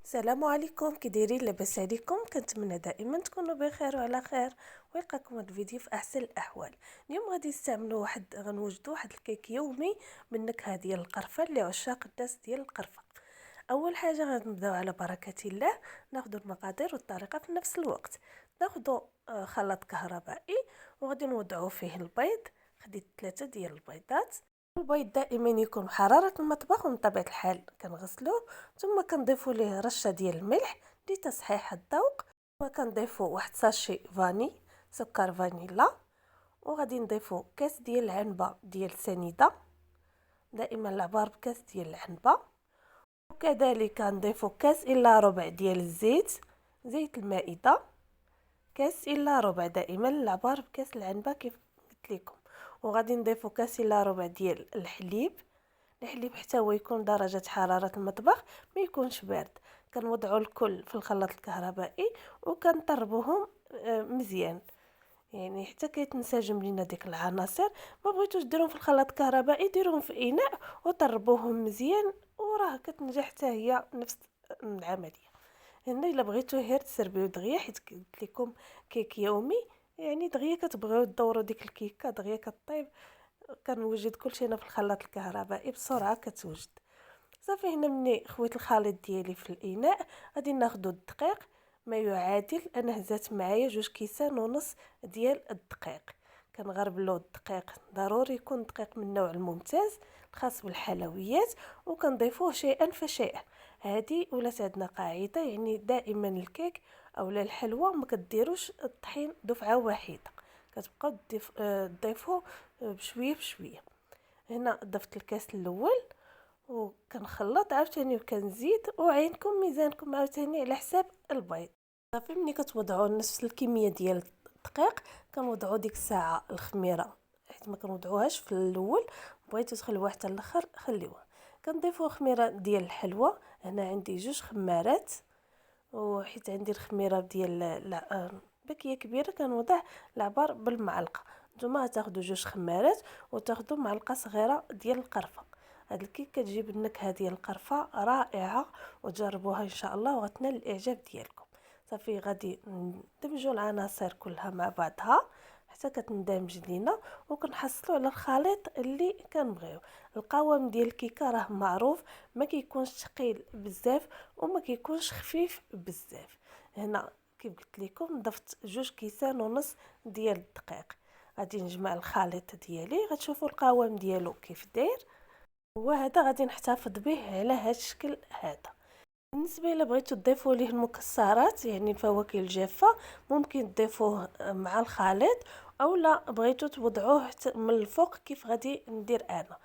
السلام عليكم، كي دايرين؟ لاباس عليكم؟ كنتمنى دائما تكونوا بخير وعلى خير، ويلقاكم هذا الفيديو في احسن الاحوال. اليوم غنوجدوا واحد الكيك يومي بالنكهه ديال القرفه اللي عشاق الناس ديال القرفه. اول حاجه غنبداو على بركه الله، ناخذ المقادير والطريقه في نفس الوقت. ناخذ خلاط كهربائي وغادي نوضعوا فيه البيض. خديت 3 ديال البيضات. البيض دائما يكون بحرارة المطبخ، ومن طبيعة الحال كنغسلوه، ثم كنضيفوا ليه رشة ديال الملح لتصحيح الذوق، وكنضيفوا واحد ساشي فاني، سكر فانيلا، وغادي نضيفوا كاس ديال العنبة ديال سنيدة، دائما العبار بكاس ديال العنبة، وكذلك نضيفوا كاس الا ربع ديال الزيت، زيت المائدة، كاس الا ربع، دائما العبار بكاس العنبة كيف قلت لكم. وغادي نضيفوا كاس الا ربع ديال الحليب حتى هو يكون درجة حرارة المطبخ ما يكونش بارد. كنوضعوا الكل في الخلاط الكهربائي وكنطربوهم مزيان، يعني حتى كيتنسجم لينا ديك العناصر. ما بغيتوش ديروهم في الخلاط الكهربائي، ديروهم في اناء وطربوهم مزيان، وراه كتنجح حتى هي نفس العمليه. هنا الا بغيتو غير تسربيو دغيا، حيت قلت لكم كيك يومي، يعني دغيا كتبغيو دوروا ديك الكيكه دغيا كطيب. كنوجد كلشي هنا في الخلاط الكهربائي بسرعه كتوجد. صافي، هنا مني خويت الخليط ديالي في الاناء، غادي ناخذ الدقيق ما يعادل، انا هزات معايا 2 كيسان ونص ديال الدقيق. كنغربلو الدقيق، ضروري يكون دقيق من النوع الممتاز الخاص بالحلويات، وكنضيفوه شيئا فشيئا. هذه ولات عندنا قاعده، يعني دائما الكيك اولا الحلوى ما كديروش الطحين دفعه واحده، كتبقاو تضيفوه بشويه بشويه. هنا ضفت الكاس الاول وكنخلط عاوتاني وكنزيد، وعينكم ميزانكم عاوتاني على حساب البيض. صافي، ملي كتوضعوا نفس الكميه ديال الدقيق كنوضعوا ديك الساعه الخميره، حيت ما كنوضعوهاش في الاول، بغيتو تخليوها حتى الاخر خليوها. كنضيفوا خميره ديال الحلوى، هنا عندي 2 خمارات، وحيت عندي الخميره ديال باكيه كبيره كنوضع العبار بالمعلقه. نتوما تاخذوا 2 خمارات وتاخذوا معلقه صغيره ديال القرفه. هاد الكيك كتجيب النكهه ديال القرفه رائعه، وجربوها ان شاء الله وغتنال الاعجاب ديالكم. صافي، غادي ندمجوا العناصر كلها مع بعضها حتى كتندمج لينا، وكنحصلوا على الخليط اللي كنبغيو. القوام ديال الكيكه راه معروف، ما كيكونش ثقيل بزاف وما كيكونش خفيف بزاف. هنا كيف قلت لكم ضفت 2 كيسان ونص ديال الدقيق. غادي نجمع الخليط ديالي، غتشوفوا القوام ديالو كيف داير، وهذا غادي نحتفظ به على هذا الشكل هذا. بالنسبه الا بغيتو تضيفوا ليه المكسرات، يعني الفواكه الجافه، ممكن تضيفوه مع الخليط، او لا بغيتو توضعوه من الفوق كيف غادي ندير انا.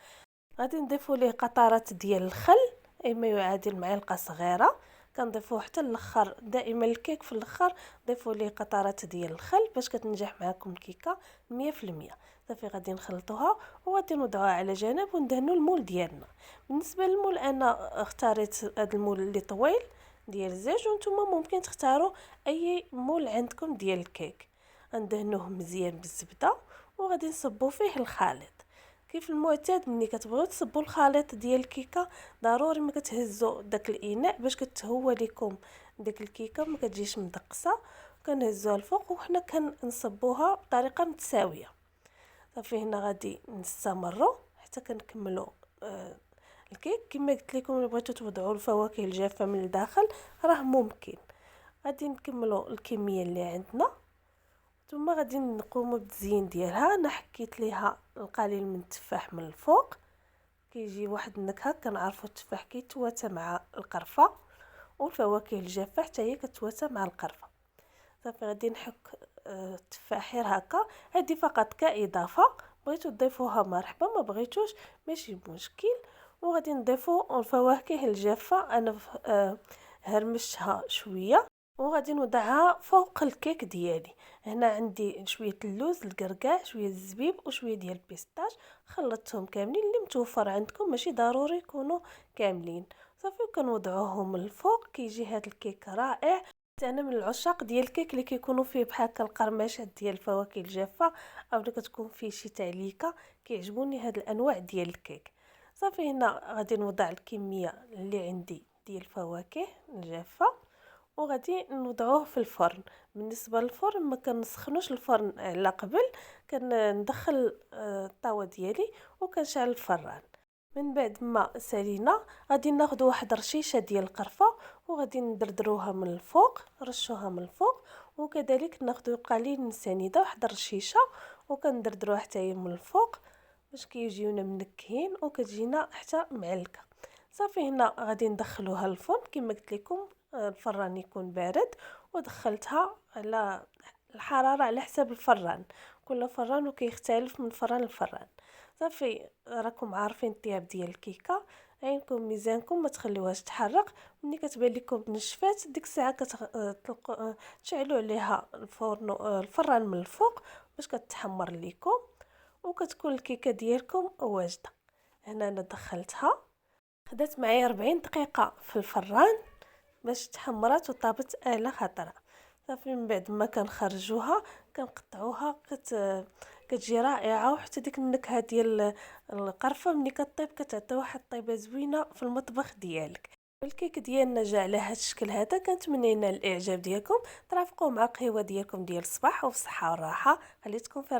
غادي نضيفوا ليه قطرات ديال الخل، اي ما يعادل معلقه صغيره. كنضيفوه حتى الاخر، دائما الكيك في الاخر ضيفوا ليه قطرات ديال الخل باش كتنجح معكم الكيكه 100%. صافي، غادي نخلطوها وغادي نوضعوها على جنب وندهنوا المول ديالنا. بالنسبه للمول انا اختاريت هذا المول اللي طويل ديال الزاج، وانتم ممكن تختاروا اي مول عندكم ديال الكيك. غندهنوه مزيان بالزبده وغادي نصبوا فيه الخليط. كيف المعتاد ملي كتبغيو تصبوا الخليط ديال الكيكه، ضروري ما كتهزوا داك الاناء باش كتهوى لكم ديك الكيكه ما كتجيش مدقسه. كنهزوها الفوق وحنا كنصبوها بطريقه متساويه. صافي، هنا غادي نستمروا حتى كنكملوا الكيك. كما قلت لكم الا بغيتو توضعوا الفواكه الجافه من الداخل راه ممكن. غادي نكملوا الكميه اللي عندنا، ثم غادي نقوموا بالتزيين ديالها. انا حكيت ليها القليل من التفاح من الفوق، كيجي واحد النكهه. كنعرفوا التفاح كيتواتى مع القرفه، والفواكه الجافه حتى هي كتواتى مع القرفه. صافي، غادي نحك التفاحير هكا، هذه فقط كاضافه. بغيتو تضيفوها مرحبا، ما بغيتوش ماشي مشكل. وغادي نضيفوا الفواكه الجافه، انا هرمشتها شويه وغادي نوضعها فوق الكيك ديالي. هنا عندي شويه اللوز، الكركاع، شويه الزبيب وشويه ديال البيستاش، خلطتهم كاملين اللي متوفر عندكم، ماشي ضروري يكونوا كاملين. صافي، وكنوضعوهم الفوق. كيجي هذا الكيك رائع. انا من العشاق ديال الكيك اللي كيكونوا فيه بحال هكا القرمشات ديال الفواكه الجافه، او اللي كتكون فيه شي تعليكه. كيعجبوني هاد الانواع ديال الكيك. صافي، هنا غادي نوضع الكميه اللي عندي ديال الفواكه الجافه وغادي نوضعوه في الفرن. بالنسبه للفرن ما كنسخنوش الفرن على قبل، كندخل الطاوه ديالي وكنشعل الفران. من بعد ما سالينا غادي ناخذ واحد رشيشه ديال القرفه وغادي ندردروها من الفوق، نرشوها من الفوق، وكذلك ناخذ قليل سنيده واحد الرشيشه وكندردروها حتى هي من الفوق باش كيجيونا منكهين وكتجينا حتى معلكه. صافي هنا غادي ندخلوها للفرن كما قلت لكم، الفران يكون بارد، ودخلتها على الحراره على حساب الفران، كل فران وكيختلف من فران لفران. صافي راكم عارفين الطياب ديال الكيكه، عينكم ميزانكم ما تخليوهاش تحرق. ملي كتبان لكم نشفات ديك الساعه تشعلوا عليها الفرن الفران من الفوق باش كتحمر لكم وكتكون الكيكه ديالكم واجده. هنا انا دخلتها، خدات معايا 40 دقيقه في الفران باش تحمرات وطابت على خطره. صافي من بعد ما كنخرجوها كنقطعوها كتجي رائعه، وحتى ديك النكهه ديال القرفه ملي كطيب كتعطي واحد الطيبه زوينه في المطبخ ديالك. الكيك ديالنا جا على هذا الشكل هذا. كنتمنى ينال الاعجاب ديالكم، ترافقوا مع القهوه ديالكم ديال الصباح وبصحه والراحه. خليتكم في